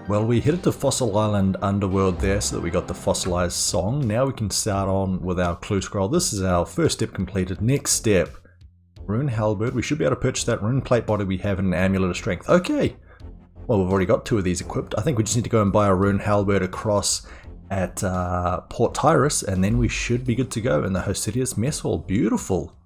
Well, we headed to Fossil Island Underworld there so that we got the fossilized song. Now we can start on with our clue scroll. This is our first step completed. Next step, Rune Halberd. We should be able to purchase that rune plate body we have in an Amulet of Strength. Okay. Well, we've already got 2 of these equipped. I think we just need to go and buy a rune halberd across at Port Tyrus, and then we should be good to go in the Hosidius mess hall. Beautiful.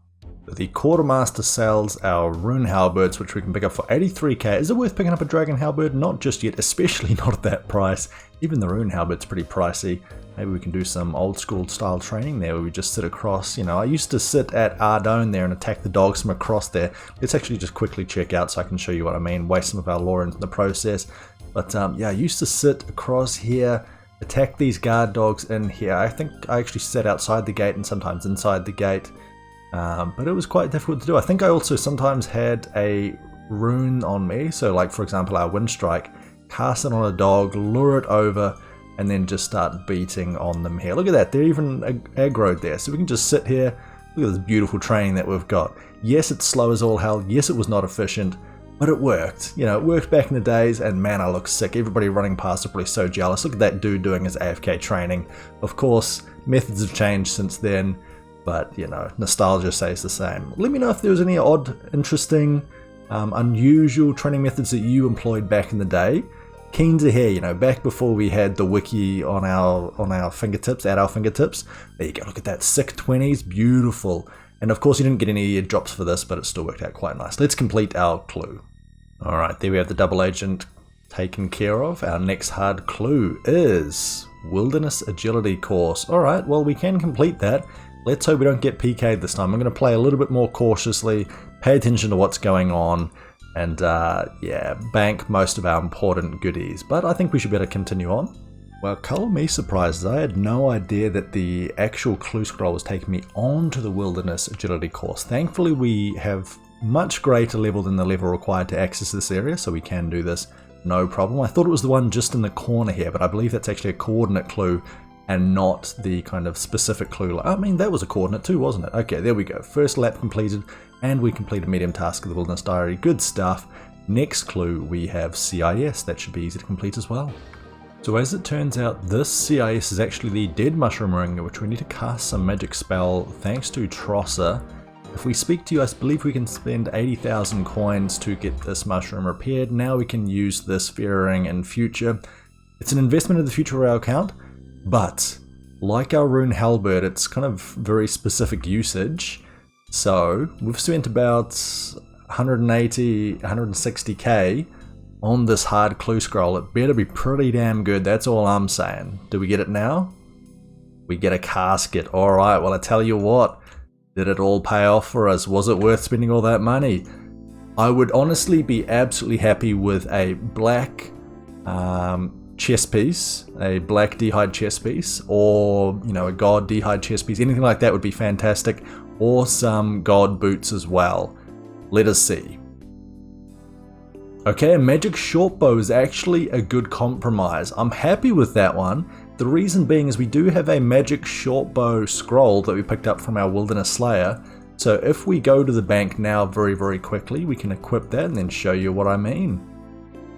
The quartermaster sells our rune halberds, which we can pick up for 83k. Is it worth picking up a dragon halberd? Not just yet, especially not at that price. Even the rune halberd's pretty pricey. Maybe we can do some old school style training there where we just sit across. You know, I used to sit at Ardone there and attack the dogs from across there. Let's actually just quickly check out so I can show you what I mean. Waste some of our lore into the process. But yeah, I used to sit across here, attack these guard dogs in here. I think I actually sat outside the gate and sometimes inside the gate. But it was quite difficult to do. I think I also sometimes had a rune on me. So like, for example, our Wind Strike. Cast it on a dog, lure it over, and then just start beating on them here. Look at that, they're even aggroed there. So we can just sit here. Look at this beautiful training that we've got. Yes, it's slow as all hell. Yes, it was not efficient, but it worked. You know, it worked back in the days, and man, I look sick. Everybody running past are probably so jealous. Look at that dude doing his AFK training. Of course, methods have changed since then, but you know, nostalgia stays the same. Let me know if there was any odd, interesting, unusual training methods that you employed back in the day. Keen to hear, you know, back before we had the wiki on our fingertips, at our fingertips. There you go, look at that, sick 20s, beautiful. And of course you didn't get any drops for this, but it still worked out quite nice. Let's complete our clue. Alright, there we have the double agent taken care of. Our next hard clue is Wilderness Agility course. Alright, well we can complete that. Let's hope we don't get PK'd this time. I'm going to play a little bit more cautiously, pay attention to what's going on, and yeah, bank most of our important goodies. But I think we should be able to continue on. Well, colour me surprised. I had no idea that the actual clue scroll was taking me on to the Wilderness Agility course. Thankfully, we have much greater level than the level required to access this area, so we can do this no problem. I thought it was the one just in the corner here, but I believe that's actually a coordinate clue and not the kind of specific clue. I mean, that was a coordinate too, wasn't it? Okay, there we go. First lap completed, and we completed a medium task of the Wilderness Diary. Good stuff. Next clue, we have CIS. That should be easy to complete as well. So as it turns out, this CIS is actually the Dead Mushroom Ring, which we need to cast some magic spell thanks to Trosser. If we speak to you, I believe we can spend 80,000 coins to get this mushroom repaired. Now we can use this Fairy Ring in future. It's an investment in the future of our account, but like our Rune Halberd, it's kind of very specific usage. So we've spent about 180, 160k on this hard clue scroll. It better be pretty damn good, that's all I'm saying. Do we get it now? We get a casket. Alright, well I tell you what, did it all pay off for us? Was it worth spending all that money? I would honestly be absolutely happy with a black chest piece, a black d'hide chest piece, or you know, a god d'hide chest piece. Anything like that would be fantastic, or some god boots as well. Let us see. Okay, a magic shortbow is actually a good compromise. I'm happy with that one. The reason being is we do have a magic shortbow scroll that we picked up from our Wilderness Slayer. So if we go to the bank now very quickly, we can equip that and then show you what I mean.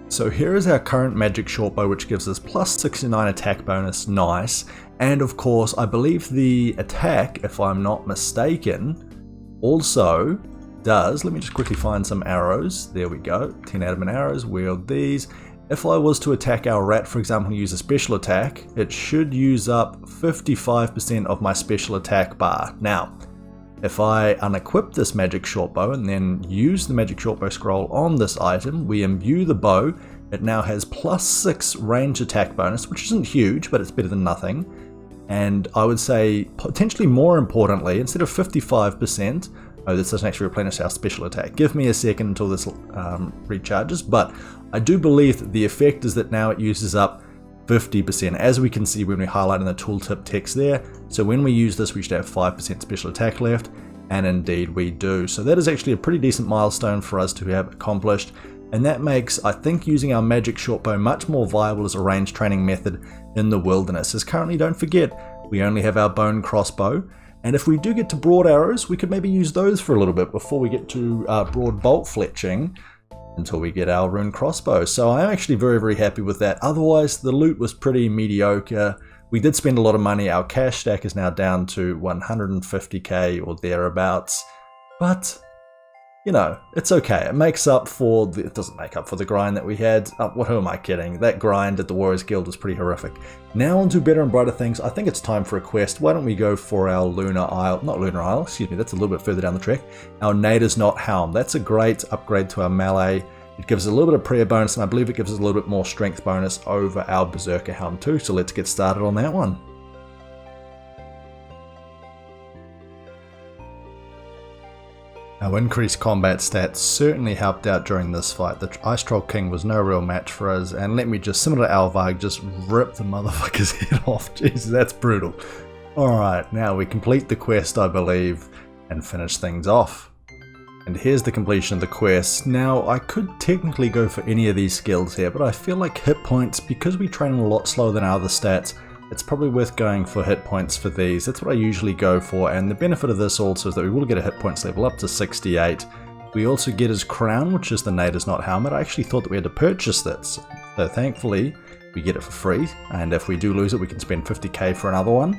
So here is our current magic shortbow, which gives us plus 69 attack bonus, nice. And of course, I believe the attack, if I'm not mistaken, also does, let me just quickly find some arrows. There we go, 10 adamant arrows, wield these. If I was to attack our rat, for example, and use a special attack, it should use up 55% of my special attack bar. Now, if I unequip this magic shortbow and then use the magic shortbow scroll on this item, we imbue the bow. It now has plus 6 range attack bonus, which isn't huge, but it's better than nothing. And I would say, potentially more importantly, instead of 55%, oh, this doesn't actually replenish our special attack. Give me a second until this recharges, but I do believe that the effect is that now it uses up 50%, as we can see when we highlight in the tooltip text there. So when we use this, we should have 5% special attack left, and indeed we do. So that is actually a pretty decent milestone for us to have accomplished, and that makes, I think, using our magic shortbow much more viable as a range training method in the wilderness. As currently, don't forget, we only have our bone crossbow, and if we do get to broad arrows, we could maybe use those for a little bit before we get to broad bolt fletching. until we get our rune crossbow. So I'm actually very, very happy with that. Otherwise, the loot was pretty mediocre. We did spend a lot of money. Our cash stack is now down to 150k or thereabouts. But, you know, it's okay. It makes up for the, it doesn't make up for the grind that we had. Who am I kidding? That grind at the Warriors Guild was pretty horrific. Now on to better and brighter things. I think it's time for a quest. Why don't we go for our Lunar Isle? Not Lunar Isle, excuse me, that's a little bit further down the track. Our Nader's Not Helm. That's a great upgrade to our melee. It gives us a little bit of prayer bonus, and I believe it gives us a little bit more strength bonus over our Berserker Helm too. So let's get started on that one. Our increased combat stats certainly helped out during this fight. The Ice Troll King was no real match for us, and let me just, similar to Alvarg, just rip the motherfucker's head off. Jesus, that's brutal. Alright, now we complete the quest, I believe, and finish things off. And here's the completion of the quest. Now, I could technically go for any of these skills here, but I feel like hit points, because we train a lot slower than our other stats, it's probably worth going for hit points for these. That's what I usually go for, and the benefit of this also is that we will get a hit points level up to 68. We also get his crown, which is the Nader's Not Helmet. I actually thought that we had to purchase this, so thankfully we get it for free, and if we do lose it we can spend 50k for another one,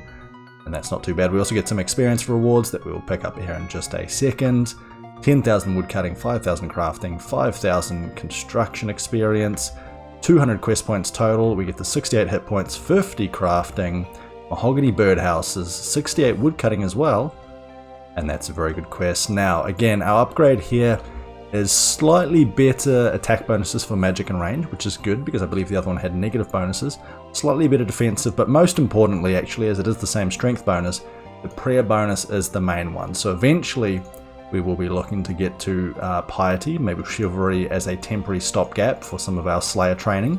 and that's not too bad. We also get some experience rewards that we will pick up here in just a second. 10,000 woodcutting, 5,000 crafting, 5,000 construction experience, 200 quest points total. We get the 68 hit points, 50 crafting, mahogany birdhouses, 68 woodcutting as well, and that's a very good quest. Now again, our upgrade here is slightly better attack bonuses for magic and range, which is good because I believe the other one had negative bonuses. Slightly better defensive, but most importantly actually, as it is the same strength bonus, the prayer bonus is the main one. So eventually we will be looking to get to piety, maybe chivalry as a temporary stopgap for some of our slayer training,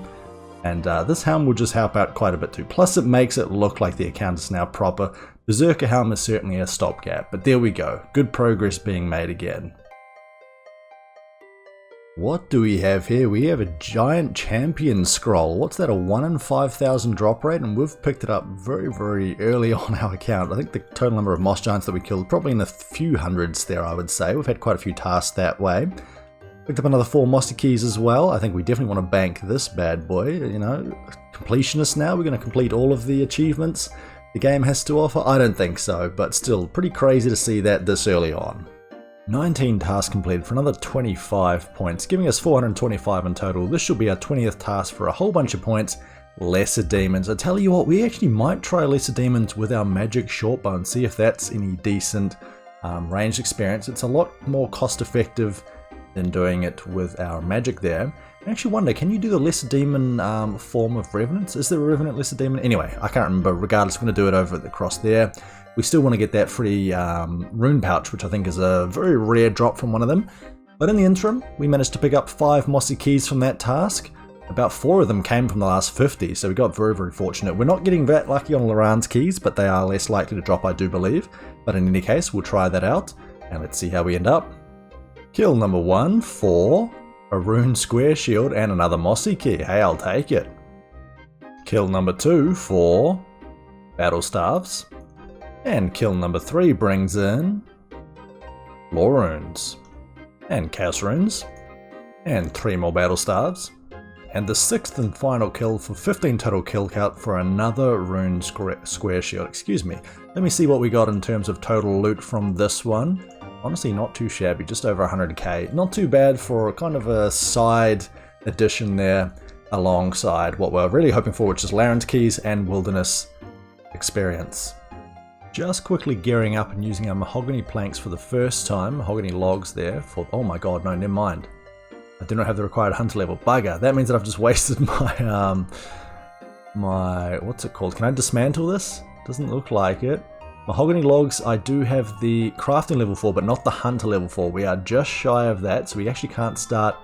and this helm will just help out quite a bit too. Plus it makes it look like the account is now proper. Berserker helm is certainly a stopgap, but there we go, good progress being made again. What do we have here? We have a giant champion scroll. What's that, a 1 in 5,000 drop rate? And we've picked it up very, very early on our account. I think the total number of moss giants that we killed, probably in the few hundreds there, I would say. We've had quite a few tasks that way. Picked up another 4 mossy keys as well. I think we definitely want to bank this bad boy. You know, completionist now. We're going to complete all of the achievements the game has to offer. I don't think so, but still pretty crazy to see that this early on. 19 tasks completed for another 25 points, giving us 425 in total. This should be our 20th task for a whole bunch of points. Lesser demons. I tell you what, we actually might try lesser demons with our magic shortbow and see if that's any decent ranged experience. It's a lot more cost effective than doing it with our magic there. I actually wonder, can you do the lesser demon form of revenants? Is there a revenant lesser demon? Anyway, I can't remember. Regardless, I'm going to do it over at the cross there. We still want to get that free rune pouch, which I think is a very rare drop from one of them. But in the interim, we managed to pick up 5 mossy keys from that task. About 4 of them came from the last 50, so we got very, very fortunate. We're not getting that lucky on Loran's keys, but they are less likely to drop, I do believe. But in any case, we'll try that out, and let's see how we end up. Kill number 1 for a rune square shield and another mossy key. Hey, I'll take it. Kill number 2 for battle staves. And kill number 3 brings in lore runes and chaos runes and 3 more battle staves. And the 6th and final kill for 15 total kill count for another rune square shield. Excuse me. Let me see what we got in terms of total loot from this one. Honestly, not too shabby, just over 100k. Not too bad for kind of a side addition there alongside what we're really hoping for, which is Laren's keys and wilderness experience. Just quickly gearing up and using our mahogany planks for the first time, mahogany logs there for, oh my god, no, never mind. I do not have the required hunter level. Bugger, that means that I've just wasted my, what's it called? Can I dismantle this? Doesn't look like it. Mahogany logs, I do have the crafting level 4, but not the hunter level 4. We are just shy of that, so we actually can't start.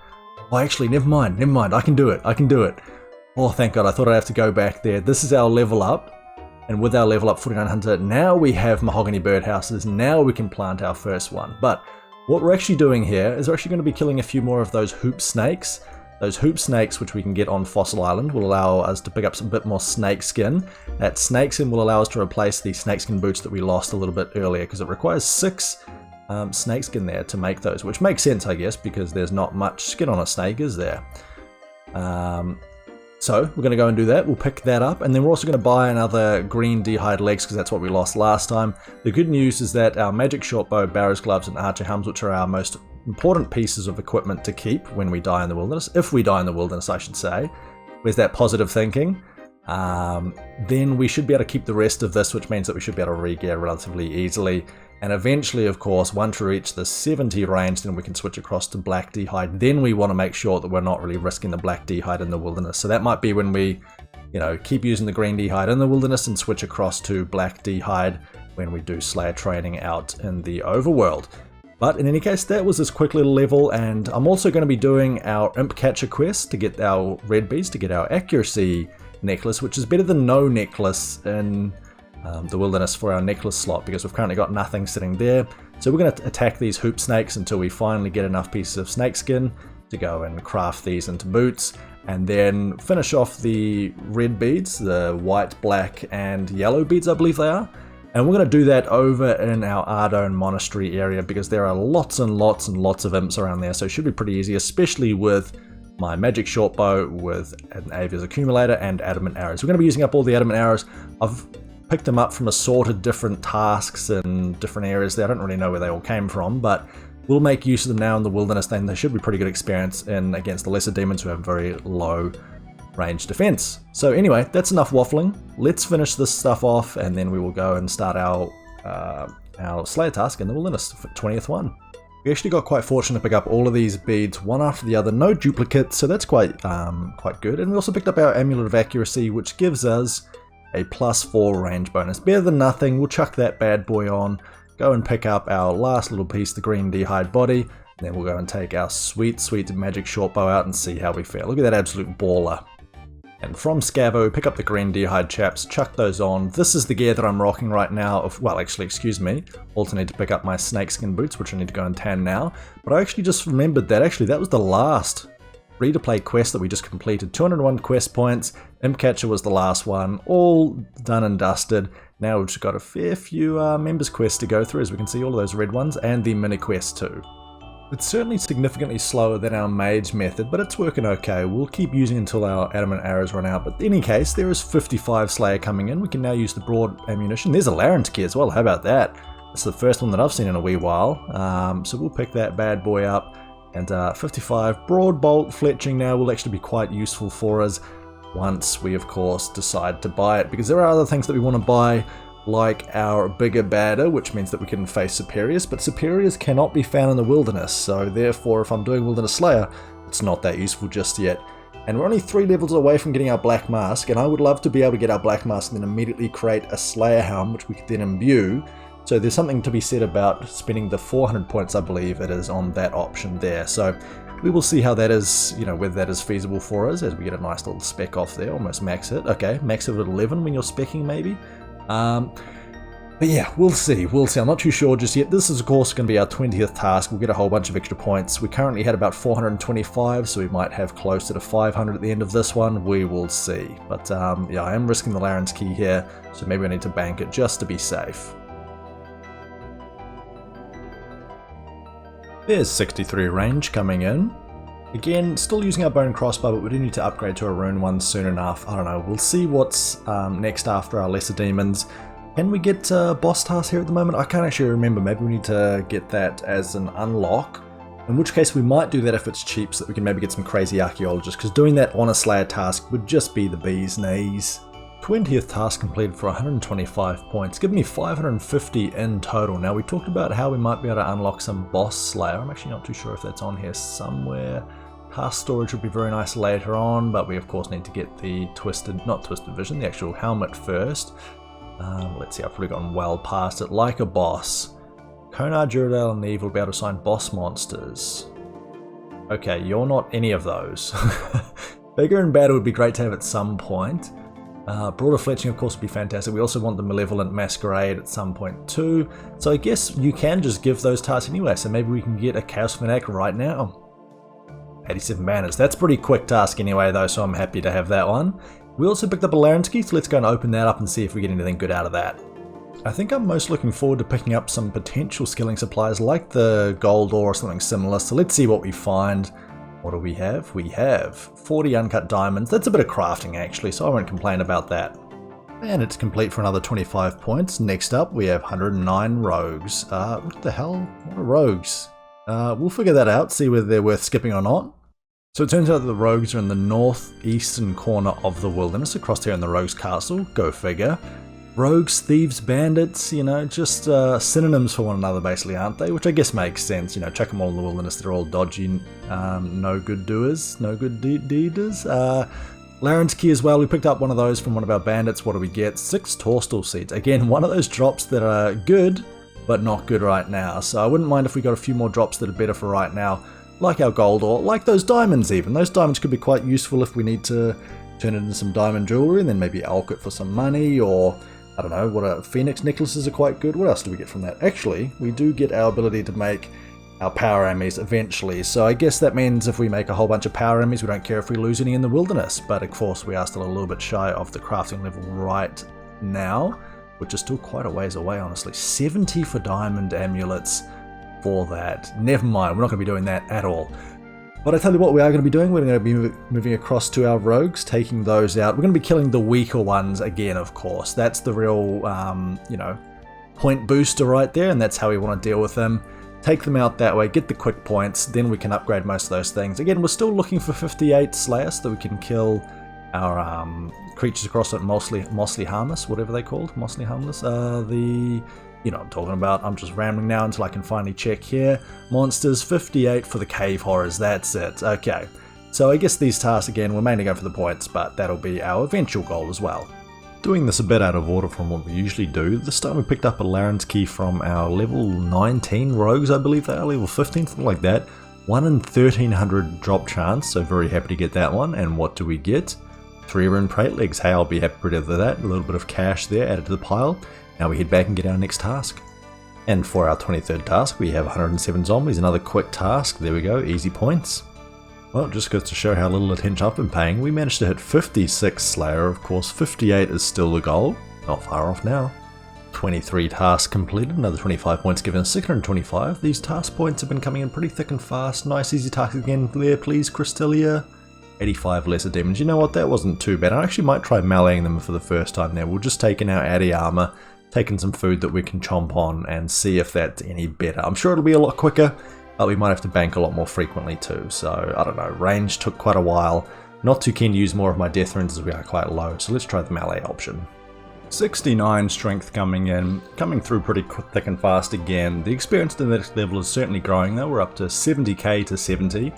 Oh, actually, never mind, I can do it. Oh, thank god, I thought I'd have to go back there. This is our level up. And with our level up 49 hunter, now we have mahogany birdhouses. Now we can plant our first one. But what we're actually doing here is we're actually going to be killing a few more of those hoop snakes. Those hoop snakes, which we can get on Fossil Island, will allow us to pick up some bit more snake skin. That snake skin will allow us to replace the snakeskin boots that we lost a little bit earlier, because it requires 6 snakeskin there to make those, which makes sense, I guess, because there's not much skin on a snake, is there? So we're going to go and do that. We'll pick that up, and then we're also going to buy another green dehyde legs because that's what we lost last time. The good news is that our magic shortbow, barrows, gloves, and archer helms, which are our most important pieces of equipment to keep when we die in the wilderness, if we die in the wilderness, I should say. Where's that positive thinking? Then we should be able to keep the rest of this, which means that we should be able to re-gear relatively easily. And eventually, of course, once we reach the 70 range, then we can switch across to black dehyde. Then we want to make sure that we're not really risking the black dehyde in the wilderness. So that might be when we, keep using the green dehyde in the wilderness and switch across to black dehyde when we do Slayer training out in the overworld. But in any case, that was this quick little level, and I'm also going to be doing our Imp Catcher quest to get our red beads, to get our accuracy necklace, which is better than no necklace in the wilderness for our necklace slot, because we've currently got nothing sitting there. So we're going to attack these hoop snakes until we finally get enough pieces of snakeskin to go and craft these into boots, and then finish off the red beads, the white, black, and yellow beads, I believe they are. And we're going to do that over in our Ardone Monastery area, because there are lots and lots and lots of imps around there, so it should be pretty easy, especially with my magic shortbow with an Avia's accumulator and adamant arrows. We're going to be using up all the adamant arrows. I've picked them up from assorted different tasks in different areas there. I don't really know where they all came from, but we'll make use of them now in the wilderness. Then they should be pretty good experience in against the lesser demons who have very low range defense. So anyway, that's enough waffling. Let's finish this stuff off, and then we will go and start our Slayer task in the wilderness, 20th one. We actually got quite fortunate to pick up all of these beads one after the other, no duplicates, so that's quite good. And we also picked up our Amulet of Accuracy, which gives us a +4 range bonus. Better than nothing. We'll chuck that bad boy on, go and pick up our last little piece, the green dehyde body, and then we'll go and take our sweet magic shortbow out and see how we feel. Look at that absolute baller. And from Scavo, pick up the green dehyde chaps, chuck those on. This is the gear that I'm rocking right now. Also need to pick up my snakeskin boots, which I need to go and tan now. But I actually just remembered that that was the last free-to-play quest that we just completed. 201 quest points, Imp Catcher was the last one, all done and dusted. Now we've just got a fair few members quests to go through, as we can see all of those red ones, and the mini quest too. It's certainly significantly slower than our mage method, but it's working okay. We'll keep using until our adamant arrows run out, but in any case, there is 55 Slayer coming in. We can now use the broad ammunition. There's a Laryn's key as well, how about that? It's the first one that I've seen in a wee while, so we'll pick that bad boy up. And 55 broad bolt fletching now will actually be quite useful for us once we, of course, decide to buy it, because there are other things that we want to buy, like our bigger badder, which means that we can face superiors, but superiors cannot be found in the wilderness, so therefore if I'm doing Wilderness Slayer, it's not that useful just yet. And we're only 3 levels away from getting our black mask, and I would love to be able to get our black mask and then immediately create a Slayer helm, which we could then imbue. So there's something to be said about spending the 400 points, I believe it is, on that option there. So we will see how that is, whether that is feasible for us, as we get a nice little spec off there, almost max it. Okay, max it at 11 when you're specking maybe. But yeah, we'll see. I'm not too sure just yet. This is of course going to be our 20th task. We'll get a whole bunch of extra points. We currently had about 425, so we might have closer to 500 at the end of this one. We will see. But yeah, I am risking the Laryn's key here, so maybe I need to bank it just to be safe. There's 63 range coming in. Again, still using our bone crossbow, but we do need to upgrade to a rune one soon enough. I don't know, we'll see what's next after our lesser demons. Can we get boss tasks here at the moment? I can't actually remember. Maybe we need to get that as an unlock. In which case we might do that if it's cheap, so that we can maybe get some crazy archaeologists, because doing that on a Slayer task would just be the bee's knees. 20th task completed for 125 points, giving me 550 in total. Now we talked about how we might be able to unlock some boss Slayer. I'm actually not too sure if that's on here somewhere. Task storage would be very nice later on, but we of course need to get the not twisted vision, the actual helmet first. Let's see, I've probably gotten well past it. Like a boss. Konar, Duradale, and Eve will be able to assign boss monsters. Okay, you're not any of those. Bigger and better would be great to have at some point. Broader fletching of course would be fantastic. We also want the Malevolent Masquerade at some point too. So I guess you can just give those tasks anyway, so maybe we can get a Chaos Fanatic right now. 87 banners. That's a pretty quick task anyway though, so I'm happy to have that one. We also picked up a Laryn's key, so let's go and open that up and see if we get anything good out of that. I think I'm most looking forward to picking up some potential skilling supplies like the gold ore or something similar. So let's see what we find. What do we have? We have 40 uncut diamonds. That's a bit of crafting actually, so I won't complain about that. And it's complete for another 25 points. Next up, we have 109 rogues. What the hell? What are rogues? We'll figure that out, see whether they're worth skipping or not. So it turns out that the rogues are in the northeastern corner of the wilderness, across here in the rogues castle. Go figure. Rogues, thieves, bandits, you know, just synonyms for one another basically, aren't they? Which I guess makes sense, you know, chuck them all in the wilderness, they're all dodgy, no good doers, no good deeders. Laren's key as well, we picked up one of those from one of our bandits. What do we get? 6 Torstal seeds. Again, one of those drops that are good, but not good right now. So I wouldn't mind if we got a few more drops that are better for right now, like our gold ore, like those diamonds even. Those diamonds could be quite useful if we need to turn it into some diamond jewelry and then maybe alch it for some money, or I don't know, what are phoenix necklaces are quite good. What else do we get from that? Actually, we do get our ability to make our power enemies eventually, so I guess that means if we make a whole bunch of power enemies, we don't care if we lose any in the wilderness. But of course, we are still a little bit shy of the crafting level right now, which is still quite a ways away, honestly. 70 for diamond amulets for that. Never mind, we're not going to be doing that at all. But I tell you what we are going to be doing, we're going to be moving across to our rogues, taking those out. We're going to be killing the weaker ones again, of course. That's the real, you know, point booster right there, and that's how we want to deal with them. Take them out that way, get the quick points, then we can upgrade most of those things. Again, we're still looking for 58 Slayers so that we can kill our creatures across it, mostly harmless, whatever they called, mostly harmless. You know what I'm talking about. I'm just rambling now until I can finally check here. Monsters, 58 for the cave horrors, that's it. Okay, so I guess these tasks, again, we're mainly going for the points, but that'll be our eventual goal as well. Doing this a bit out of order from what we usually do, this time we picked up a Laren's key from our level 19 rogues, I believe they are, level 15, something like that. 1 in 1300 drop chance, so very happy to get that one. And what do we get? 3 rune plate legs. Hey, I'll be happy with that. A little bit of cash there added to the pile. Now we head back and get our next task. And for our 23rd task, we have 107 zombies, another quick task. There we go, easy points. Well, it just goes to show how little attention I've been paying. We managed to hit 56 Slayer, of course 58 is still the goal. Not far off now. 23 tasks completed, another 25 points given, 625. These task points have been coming in pretty thick and fast. Nice easy task again there, please, Crystalia. 85 lesser demons. You know what, that wasn't too bad. I actually might try meleeing them for the first time there. We'll just take in our Addy armor, taking some food that we can chomp on and see if that's any better. I'm sure it'll be a lot quicker, but we might have to bank a lot more frequently too. So, I don't know, range took quite a while. Not too keen to use more of my death runes as we are quite low, so let's try the melee option. 69 strength coming in, coming through pretty thick and fast again. The experience to the next level is certainly growing though. We're up to 70k to 70.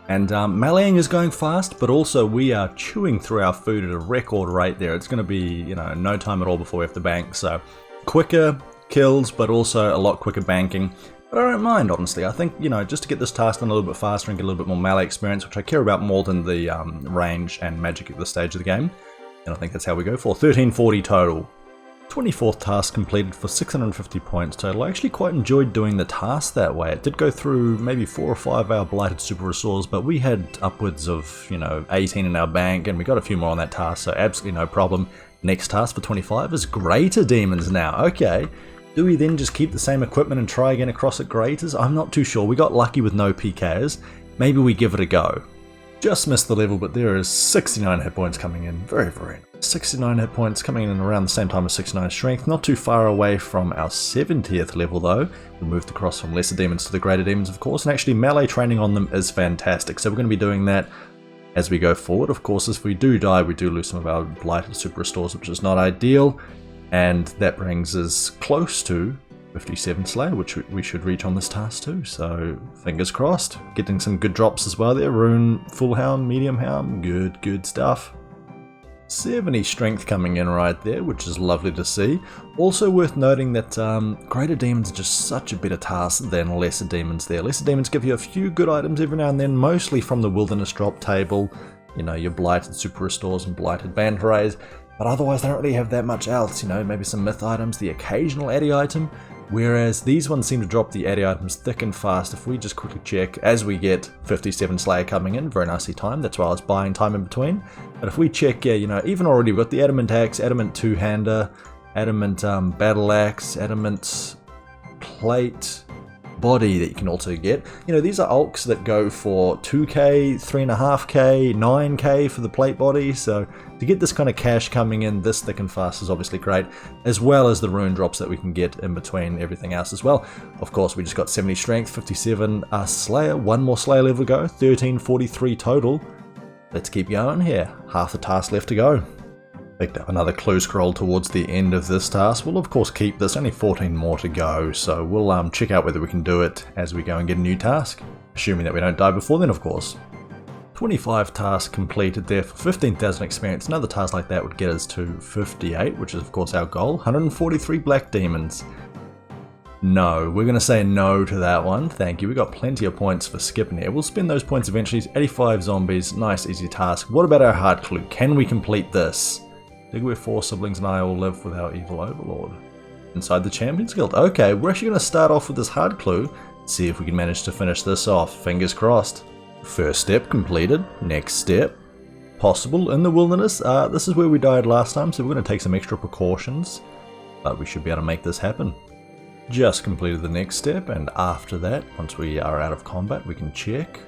And meleeing is going fast, but also we are chewing through our food at a record rate there. It's going to be, you know, no time at all before we have to bank. So quicker kills, but also a lot quicker banking. But I don't mind, honestly. I think, you know, just to get this task done a little bit faster and get a little bit more melee experience, which I care about more than the range and magic at this stage of the game. And I think that's how we go for 1340 total. 24th task completed for 650 points total. I actually quite enjoyed doing the task that way. It did go through maybe 4 or 5 our blighted super restores, but we had upwards of, you know, 18 in our bank, and we got a few more on that task, so absolutely no problem. Next task for 25 is greater demons now. Okay, do we then just keep the same equipment and try again across at graters? I'm not too sure. We got lucky with no PKs. Maybe we give it a go. Just missed the level, but there is 69 hit points coming in. Very, very nice. 69 hit points coming in around the same time as 69 strength. Not too far away from our 70th level though. We moved across from lesser demons to the greater demons, of course, and actually melee training on them is fantastic. So we're going to be doing that as we go forward. Of course, if we do die, we do lose some of our blighted super restores, which is not ideal. And that brings us close to 57 Slayer, which we should reach on this task too, so fingers crossed. Getting some good drops as well there. Rune, full helm, medium helm, good stuff. 70 strength coming in right there, which is lovely to see. Also worth noting that greater demons are just such a better task than lesser demons there. Lesser demons give you a few good items every now and then, mostly from the wilderness drop table, you know, your blighted super restores and blighted band arrays, but otherwise they don't really have that much else, you know, maybe some myth items, the occasional Addy item. Whereas these ones seem to drop the Addy items thick and fast. If we just quickly check, as we get 57 Slayer coming in, very nicely timed, that's why I was buying time in between. But if we check, yeah, you know, even already we've got the Adamant Axe, Adamant Two-Hander, adamant battle axe, adamant plate body that you can also get. You know, these are alks that go for 2k, 3.5k, 9k for the plate body, so to get this kind of cash coming in this thick and fast is obviously great, as well as the rune drops that we can get in between everything else as well. Of course, we just got 70 strength, 57 slayer, one more slayer level to go, 1343 total. Let's keep going here, half the task left to go. Picked up another clue scroll towards the end of this task. We'll of course keep this, only 14 more to go, so we'll check out whether we can do it as we go and get a new task, assuming that we don't die before then of course. 25 tasks completed there for 15,000 experience. Another task like that would get us to 58, which is of course our goal. 143 black demons. No, we're going to say no to that one, thank you. We got plenty of points for skipping here. We'll spend those points eventually. 85 zombies, nice easy task. What about our hard clue? Can we complete this? Dig where 4 siblings and I all live with our evil overlord. Inside the Champions Guild. Okay, we're actually going to start off with this hard clue. See if we can manage to finish this off. Fingers crossed. First step completed. Next step. Possible in the wilderness. This is where we died last time, so we're going to take some extra precautions. But we should be able to make this happen. Just completed the next step, and after that, once we are out of combat, we can check.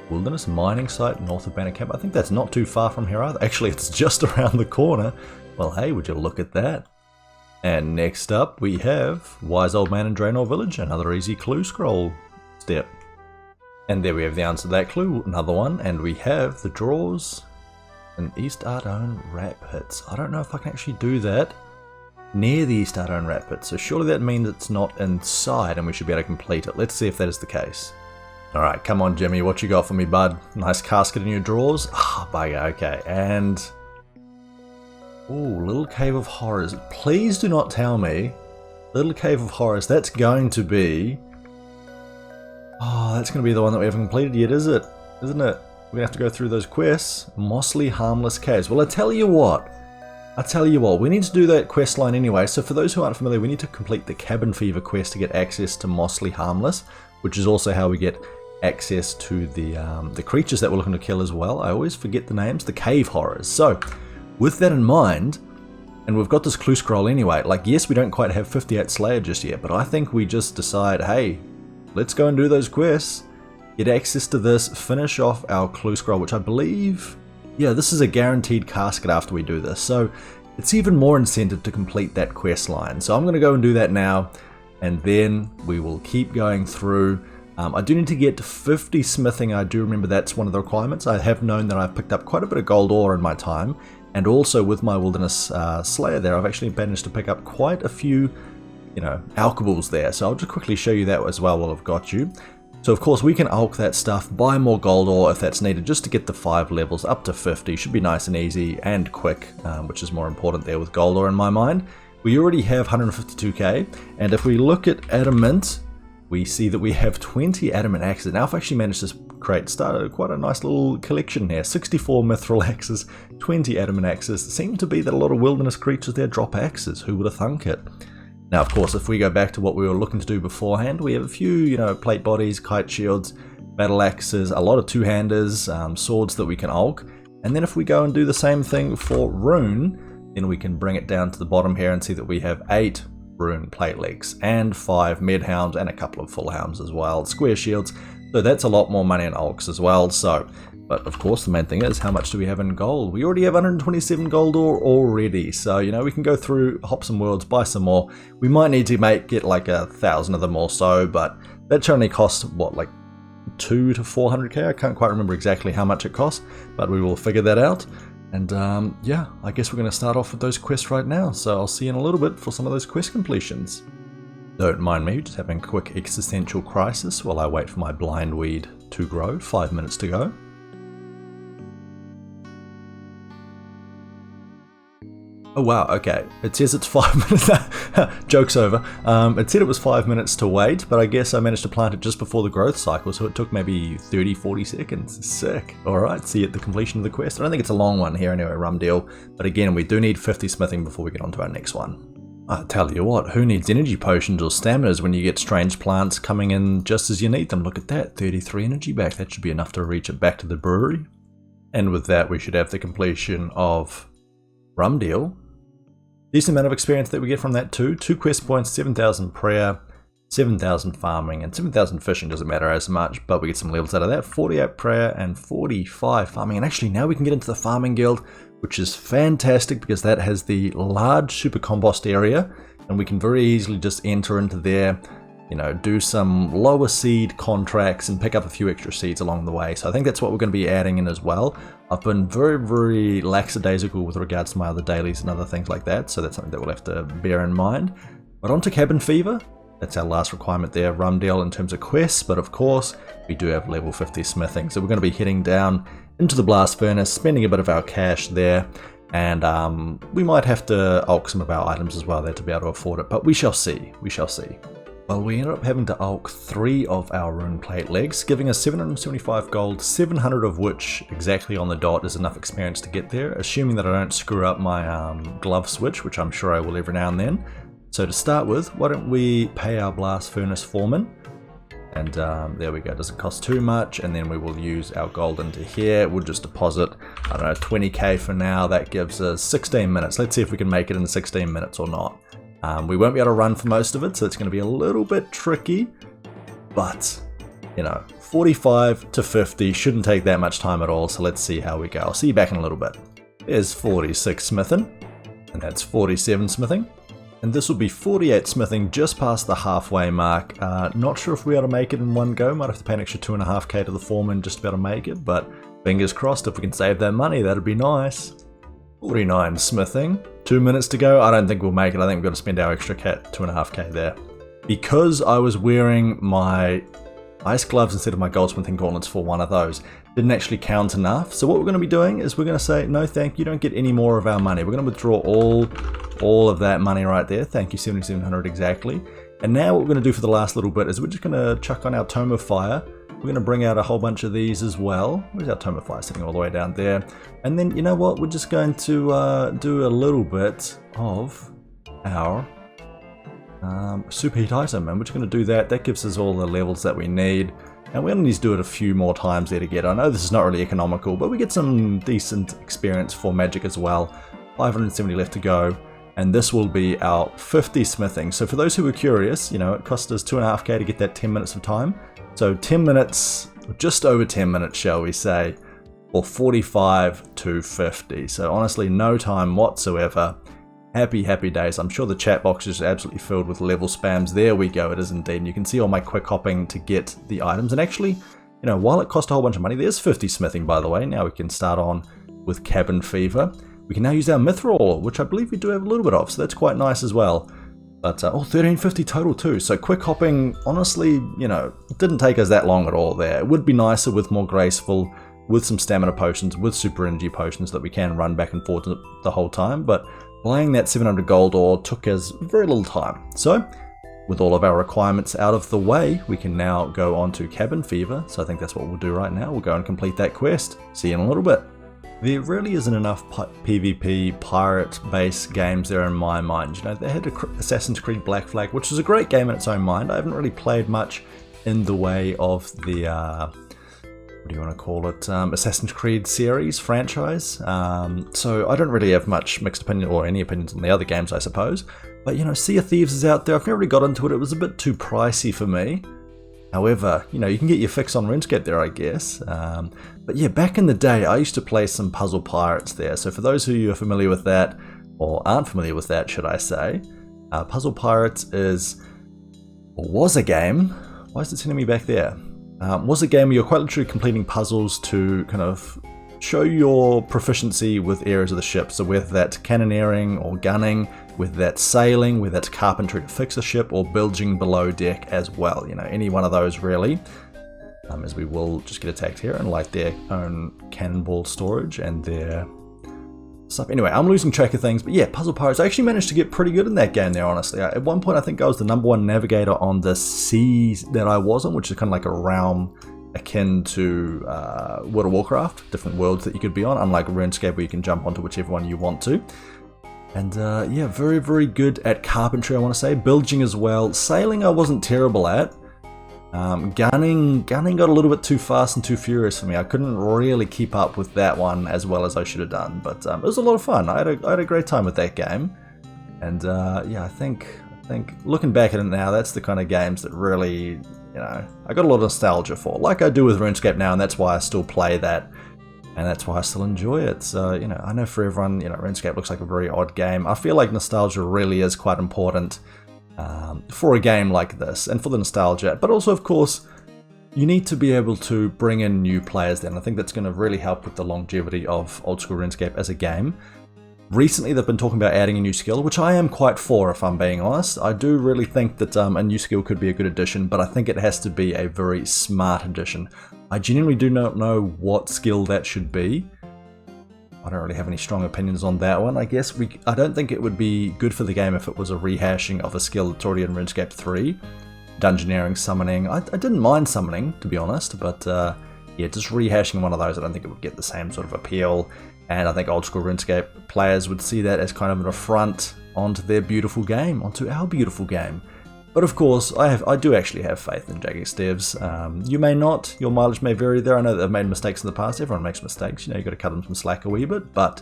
Wilderness mining site north of Banner Camp. I think that's not too far from here either. Actually, it's just around the corner. Well, hey, would you look at that? And next up, we have Wise Old Man in Draenor Village. Another easy clue scroll step. And there we have the answer to that clue. Another one. And we have the draws in East Ardone Rat Pits. I don't know if I can actually do that near the East Ardone Rat Pits. So surely that means it's not inside and we should be able to complete it. Let's see if that is the case. Alright, come on Jimmy, what you got for me, bud? Nice casket in your drawers? Ah, bugger, okay. And... ooh, Little Cave of Horrors. Please do not tell me Little Cave of Horrors, that's going to be... oh, that's going to be the one that we haven't completed yet, is it? Isn't it? We're going to have to go through those quests. Mossly Harmless Caves. Well, I tell you what, we need to do that quest line anyway. So for those who aren't familiar, we need to complete the Cabin Fever quest to get access to Mossly Harmless, which is also how we get access to the creatures that we're looking to kill as well. I always forget the names, the cave horrors. So with that in mind, and we've got this clue scroll anyway, like yes, we don't quite have 58 Slayer just yet, but I think we just decide, hey, let's go and do those quests, get access to this, finish off our clue scroll, which I believe, yeah, this is a guaranteed casket after we do this, so it's even more incentive to complete that quest line. So I'm going to go and do that now, and then we will keep going through. I do need to get to 50 smithing. I do remember that's one of the requirements. I have known that I've picked up quite a bit of gold ore in my time, and also with my wilderness slayer there, I've actually managed to pick up quite a few, you know, alkables there. So I'll just quickly show you that as well while I've got you. So of course we can alk that stuff, buy more gold ore if that's needed, just to get the 5 levels up to 50. Should be nice and easy and quick, which is more important there with gold ore in my mind. We already have 152k, and if we look at adamant, we see that we have 20 adamant axes. Now I've actually managed to start quite a nice little collection here. 64 mithril axes, 20 adamant axes. It seems to be that a lot of wilderness creatures there drop axes. Who would have thunk it? Now of course, if we go back to what we were looking to do beforehand, we have a few, you know, plate bodies, kite shields, battle axes, a lot of two-handers, swords that we can alk. And then if we go and do the same thing for rune, then we can bring it down to the bottom here and see that we have 8 rune plate legs and 5 med hounds and a couple of full hounds as well, square shields. So that's a lot more money in alks as well. So, but of course the main thing is, how much do we have in gold? We already have 127 gold ore already, so you know, we can go through, hop some worlds, buy some more. We might need to get like 1,000 of them or so, but that should only cost what, like 200 to 400k? I can't quite remember exactly how much it costs, but we will figure that out. And yeah, I guess we're going to start off with those quests right now, so I'll see you in a little bit for some of those quest completions. Don't mind me, just having a quick existential crisis while I wait for my blind weed to grow. 5 minutes to go. Oh wow, okay. It says it's 5 minutes. Joke's over. It said it was 5 minutes to wait, but I guess I managed to plant it just before the growth cycle, so it took maybe 30-40 seconds. Sick. Alright, see you at the completion of the quest. I don't think it's a long one here anyway, rum deal. But again, we do need 50 smithing before we get on to our next one. I tell you what, who needs energy potions or staminas when you get strange plants coming in just as you need them? Look at that, 33 energy back. That should be enough to reach it back to the brewery. And with that, we should have the completion of rum deal. Decent amount of experience that we get from that too. 2 quest points, 7,000 prayer, 7,000 farming, and 7,000 fishing doesn't matter as much, but we get some levels out of that. 48 prayer and 45 farming. And actually now we can get into the farming guild, which is fantastic because that has the large super compost area, and we can very easily just enter into there, you know, do some lower seed contracts and pick up a few extra seeds along the way. So I think that's what we're going to be adding in as well. I've been very lackadaisical with regards to my other dailies and other things like that, so that's something that we'll have to bear in mind. But on to cabin fever. That's our last requirement there, Rumdale, in terms of quests, but of course we do have level 50 smithing, so we're going to be heading down into the blast furnace, spending a bit of our cash there, and we might have to ulk some of our items as well there to be able to afford it, but we shall see, Well, we ended up having to ulk 3 of our rune plate legs, giving us 775 gold, 700 of which exactly on the dot is enough experience to get there, assuming that I don't screw up my glove switch, which I'm sure I will every now and then. So to start with, why don't we pay our blast furnace foreman? And there we go, doesn't cost too much, and then we will use our gold into here. We'll just deposit, I don't know, 20k for now. That gives us 16 minutes. Let's see if we can make it in 16 minutes or not. We won't be able to run for most of it, so it's going to be a little bit tricky, but, you know, 45 to 50 shouldn't take that much time at all, so let's see how we go. I'll see you back in a little bit. There's 46 smithing, and that's 47 smithing. And this will be 48 smithing, just past the halfway mark. Not sure if we're able to make it in one go. Might have to pay an extra 2.5k to the foreman just to be able to make it, but fingers crossed if we can save that money, that'd be nice. 49 smithing, 2 minutes to go. I don't think we'll make it. I think we've got to spend our extra 2.5k there. Because I was wearing my ice gloves instead of my goldsmithing gauntlets for one of those, didn't actually count enough. So what we're going to be doing is we're going to say, no thank you, don't get any more of our money. We're going to withdraw all of that money right there. Thank you, 7,700 exactly. And now what we're going to do for the last little bit is we're just going to chuck on our Tome of Fire. We're going to bring out a whole bunch of these as well. Where's our Tome of Fire sitting all the way down there? And then, you know what, we're just going to do a little bit of our superheat item, and we're just going to do that. That gives us all the levels that we need. And we only need to do it a few more times there to get. I know this is not really economical, but we get some decent experience for magic as well. 570 left to go. And this will be our 50 smithing. So for those who were curious, you know, it cost us 2.5k to get that 10 minutes of time. So 10 minutes, just over 10 minutes, shall we say, or 45 to 50. So honestly, no time whatsoever. Happy days. I'm sure the chat box is absolutely filled with level spams. There we go, it is indeed. And you can see all my quick hopping to get the items. And actually, you know, while it cost a whole bunch of money, there's 50 smithing, by the way. Now we can start on with cabin fever. We can now use our mithril, which I believe we do have a little bit of, so that's quite nice as well. But, 1350 total too. So quick hopping, honestly, you know, it didn't take us that long at all there. It would be nicer with more graceful, with some stamina potions, with super energy potions that we can run back and forth the whole time. But buying that 700 gold ore took us very little time. So, with all of our requirements out of the way, we can now go on to cabin fever. So I think that's what we'll do right now. We'll go and complete that quest. See you in a little bit. There really isn't enough PvP pirate-based games there in my mind. You know, they had Assassin's Creed Black Flag, which was a great game in its own mind. I haven't really played much in the way of the, what do you want to call it, Assassin's Creed series, franchise. So I don't really have much mixed opinion or any opinions on the other games, I suppose. But, you know, Sea of Thieves is out there. I've never really got into it. It was a bit too pricey for me. However, you know, you can get your fix on RuneScape there, I guess. But yeah, back in the day, I used to play some Puzzle Pirates there. So for those of you who are familiar with that, or aren't familiar with that, should I say, Puzzle Pirates was a game. Why is it sending me back there? Was a game where you're quite literally completing puzzles to kind of show your proficiency with areas of the ship. So whether that's cannoneering or gunning, whether that's sailing, whether that's carpentry to fix a ship, or bilging below deck as well. You know, any one of those really. As we will just get attacked here and light their own cannonball storage and their stuff. Anyway, I'm losing track of things, but yeah, Puzzle Pirates. I actually managed to get pretty good in that game there, honestly. At one point, I think I was the #1 navigator on the seas that I was on, which is kind of like a realm akin to World of Warcraft, different worlds that you could be on, unlike RuneScape where you can jump onto whichever one you want to. And yeah, very, very good at carpentry, I want to say. Bilging as well. Sailing I wasn't terrible at. Gunning got a little bit too fast and too furious for me. I couldn't really keep up with that one as well as I should have done, but it was a lot of fun. I had a great time with that game. And yeah, I think looking back at it now, that's the kind of games that really, I got a lot of nostalgia for, like I do with RuneScape now, and that's why I still play that, and that's why I still enjoy it. So, I know for everyone, RuneScape looks like a very odd game. I feel like nostalgia really is quite important for a game like this, and for the nostalgia, but also, of course, you need to be able to bring in new players then. I think that's going to really help with the longevity of Old School RuneScape as a game. Recently, they've been talking about adding a new skill, which I am quite for, if I'm being honest. I do really think that a new skill could be a good addition, but I think it has to be a very smart addition. I genuinely do not know what skill that should be. I don't really have any strong opinions on that one. I guess I don't think it would be good for the game if it was a rehashing of a skill that's already in RuneScape 3. Dungeoneering, summoning. I didn't mind summoning, to be honest, but yeah, just rehashing one of those, I don't think it would get the same sort of appeal. And I think Old School RuneScape players would see that as kind of an affront onto their beautiful game, onto our beautiful game. But of course, I do actually have faith in Jagex devs. You may not, your mileage may vary there. I know that they've made mistakes in the past. Everyone makes mistakes, you've got to cut them some slack a wee bit, but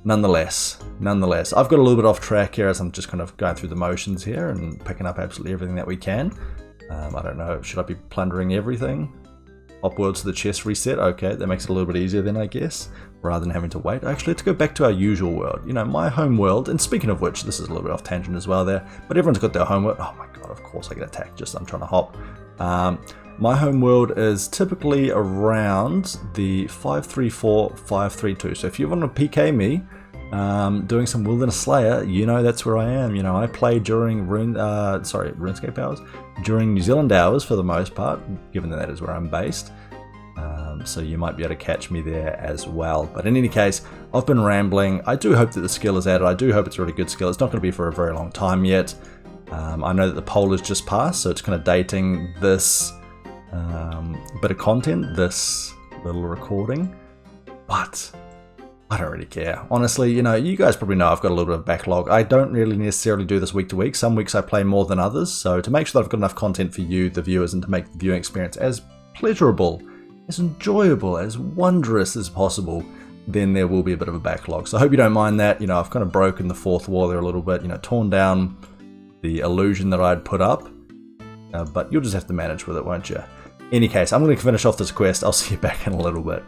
nonetheless, I've got a little bit off track here as I'm just kind of going through the motions here and picking up absolutely everything that we can. I don't know, should I be plundering everything? Hop worlds to the chest reset, okay, that makes it a little bit easier then, I guess, rather than having to wait. Actually, let's go back to our usual world, my home world, and speaking of which, this is a little bit off tangent as well there, but everyone's got their home world. Oh my god, of course I get attacked, I'm trying to hop. My home world is typically around the 534, 532, so if you want to PK me, doing some Wilderness Slayer, that's where I am. I play during RuneScape hours, during New Zealand hours for the most part, given that is where I'm based. So you might be able to catch me there as well. But in any case, I've been rambling. I do hope that the skill is added. I do hope it's a really good skill. It's not going to be for a very long time yet. I know that the poll has just passed, so it's kind of dating this bit of content, this little recording. But I don't really care. Honestly, you guys probably know I've got a little bit of backlog. I don't really necessarily do this week to week. Some weeks I play more than others. So to make sure that I've got enough content for you, the viewers, and to make the viewing experience as pleasurable, as enjoyable, as wondrous as possible, then there will be a bit of a backlog. So I hope you don't mind that. I've kind of broken the fourth wall there a little bit, torn down the illusion that I'd put up. But you'll just have to manage with it, won't you? In any case, I'm going to finish off this quest. I'll see you back in a little bit.